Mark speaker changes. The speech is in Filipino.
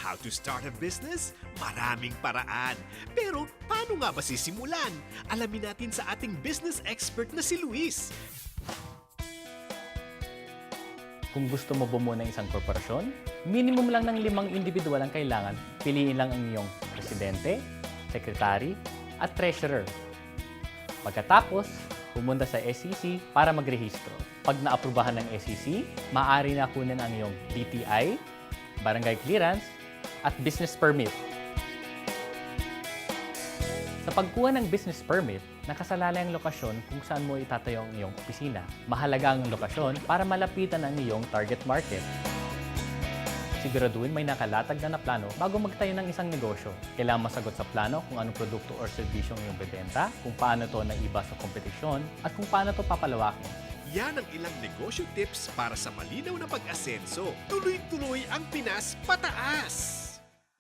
Speaker 1: How to start a business? Maraming paraan. Pero paano nga ba sisimulan? Alamin natin sa ating business expert na si Luis.
Speaker 2: Kung gusto mo bumuo ng isang korporasyon, minimum lang ng 5 individual ang kailangan. Piliin lang ang iyong presidente, secretary, at treasurer. Pagkatapos, pumunta sa SEC para magrehistro. Pag naaprubahan ng SEC, maaari na kunin ang iyong DTI, barangay clearance, at business permit. Sa pagkuha ng business permit, nakasalalay ang lokasyon kung saan mo itatayo ang iyong opisina. Mahalaga ang lokasyon para malapitan ang iyong target market. Siguraduhin may nakalatag na plano bago magtayo ng isang negosyo. Kailangan masagot sa plano kung anong produkto o serbisyong iyong bebenta, kung paano ito naiba sa kompetisyon, at kung paano ito papalawakin.
Speaker 1: Yan ang ilang negosyo tips para sa malinaw na pag-asenso. Tuloy-tuloy ang Pinas pataas!